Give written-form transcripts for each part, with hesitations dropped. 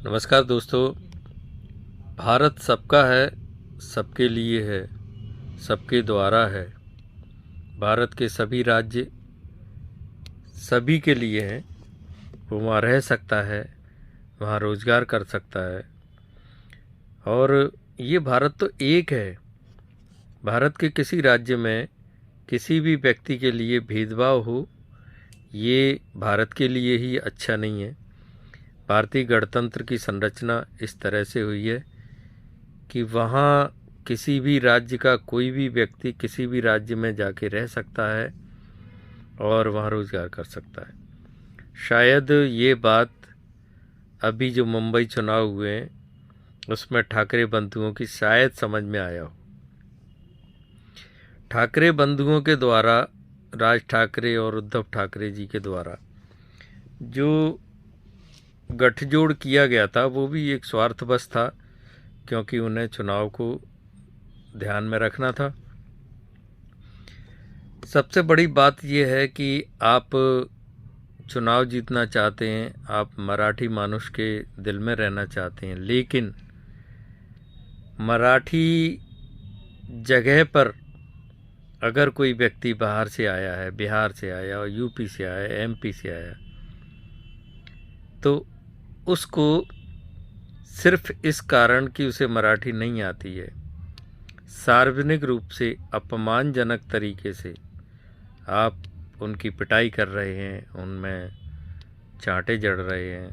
नमस्कार दोस्तों। भारत सबका है, सबके लिए है, सबके द्वारा है। भारत के सभी राज्य सभी के लिए हैं। वो वहाँ रह सकता है, वहाँ रोज़गार कर सकता है। और ये भारत तो एक है। भारत के किसी राज्य में किसी भी व्यक्ति के लिए भेदभाव हो, ये भारत के लिए ही अच्छा नहीं है। भारतीय गणतंत्र की संरचना इस तरह से हुई है कि वहाँ किसी भी राज्य का कोई भी व्यक्ति किसी भी राज्य में जाके रह सकता है और वहाँ रोज़गार कर सकता है। शायद ये बात अभी जो मुंबई चुनाव हुए हैं उसमें ठाकरे बंधुओं की शायद समझ में आया हो। ठाकरे बंधुओं के द्वारा, राज ठाकरे और उद्धव ठाकरे जी के द्वारा जो गठजोड़ किया गया था वो भी एक स्वार्थवश था, क्योंकि उन्हें चुनाव को ध्यान में रखना था। सबसे बड़ी बात यह है कि आप चुनाव जीतना चाहते हैं, आप मराठी मानुष के दिल में रहना चाहते हैं, लेकिन मराठी जगह पर अगर कोई व्यक्ति बाहर से आया है, बिहार से आया और यूपी से आया, एमपी से आया, तो उसको सिर्फ इस कारण कि उसे मराठी नहीं आती है, सार्वजनिक रूप से अपमानजनक तरीके से आप उनकी पिटाई कर रहे हैं, उनमें चांटे जड़ रहे हैं,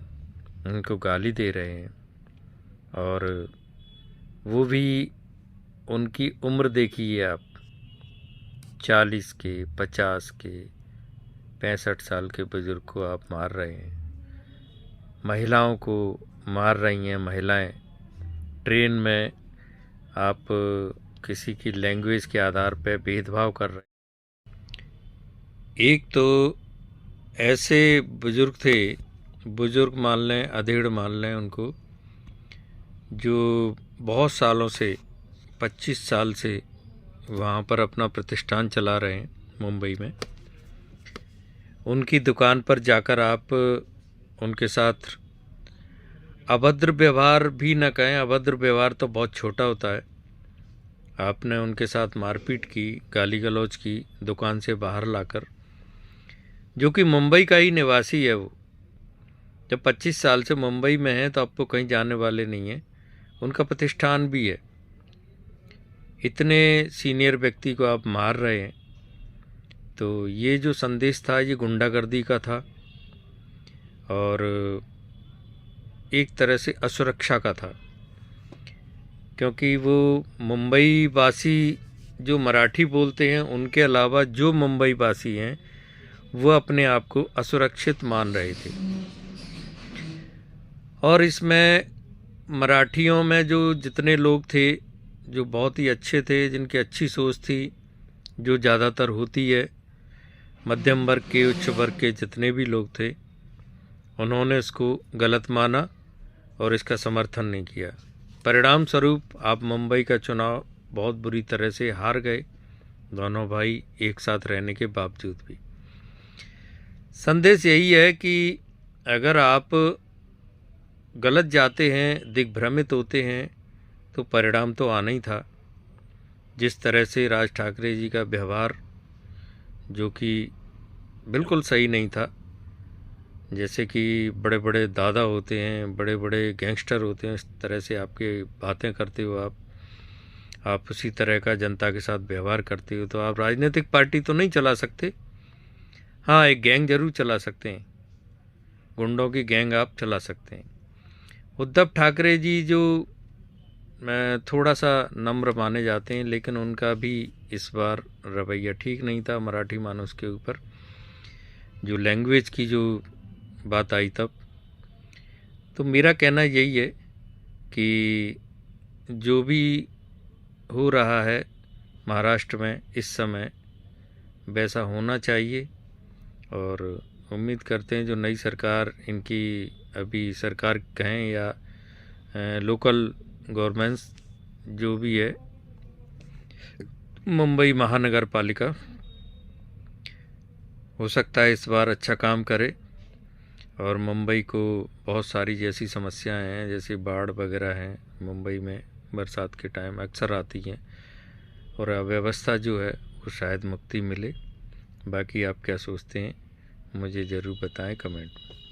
उनको गाली दे रहे हैं। और वो भी उनकी उम्र देखिए आप, 40 के, 50 के, 65 साल के बुजुर्ग को आप मार रहे हैं। महिलाओं को मार रही हैं महिलाएं। ट्रेन में आप किसी की लैंग्वेज के आधार पर भेदभाव कर रहे हैं। एक तो ऐसे बुजुर्ग थे, बुजुर्ग मान लें, अधेड़ मान लें उनको, जो बहुत सालों से, 25 साल से वहाँ पर अपना प्रतिष्ठान चला रहे हैं मुंबई में। उनकी दुकान पर जाकर आप उनके साथ अभद्र व्यवहार भी न कहें, अभद्र व्यवहार तो बहुत छोटा होता है, आपने उनके साथ मारपीट की, गाली गलौज की, दुकान से बाहर लाकर। जो कि मुंबई का ही निवासी है, वो जब 25 साल से मुंबई में है तो आपको कहीं जाने वाले नहीं हैं। उनका प्रतिष्ठान भी है, इतने सीनियर व्यक्ति को आप मार रहे हैं। तो ये जो संदेश था ये गुंडागर्दी का था और एक तरह से असुरक्षा का था, क्योंकि वो मुंबई वासी जो मराठी बोलते हैं उनके अलावा जो मुंबई वासी हैं वो अपने आप को असुरक्षित मान रहे थे। और इसमें मराठियों में जो जितने लोग थे जो बहुत ही अच्छे थे, जिनकी अच्छी सोच थी, जो ज़्यादातर होती है, मध्यम वर्ग के, उच्च वर्ग के जितने भी लोग थे, उन्होंने इसको गलत माना और इसका समर्थन नहीं किया। परिणाम स्वरूप आप मुंबई का चुनाव बहुत बुरी तरह से हार गए, दोनों भाई एक साथ रहने के बावजूद भी। संदेश यही है कि अगर आप गलत जाते हैं, दिग्भ्रमित होते हैं, तो परिणाम तो आना ही था। जिस तरह से राज ठाकरे जी का व्यवहार जो कि बिल्कुल सही नहीं था, जैसे कि बड़े बड़े दादा होते हैं, बड़े बड़े गैंगस्टर होते हैं, इस तरह से आपके बातें करते हो, आप उसी तरह का जनता के साथ व्यवहार करते हो, तो आप राजनीतिक पार्टी तो नहीं चला सकते। हाँ, एक गैंग जरूर चला सकते हैं, गुंडों की गैंग आप चला सकते हैं। उद्धव ठाकरे जी जो थोड़ा सा नम्र माने जाते हैं, लेकिन उनका भी इस बार रवैया ठीक नहीं था मराठी मानुष के ऊपर। जो लैंग्वेज की जो बात आई तब, तो मेरा कहना यही है कि जो भी हो रहा है महाराष्ट्र में इस समय वैसा होना चाहिए। और उम्मीद करते हैं जो नई सरकार, इनकी अभी सरकार कहें या लोकल गवर्नमेंट्स जो भी है, मुंबई महानगर पालिका, हो सकता है इस बार अच्छा काम करे और मुंबई को बहुत सारी जैसी समस्याएं हैं, जैसे बाढ़ वगैरह हैं मुंबई में बरसात के टाइम अक्सर आती हैं, और अव्यवस्था जो है वो शायद मुक्ति मिले। बाकी आप क्या सोचते हैं मुझे ज़रूर बताएं कमेंट में।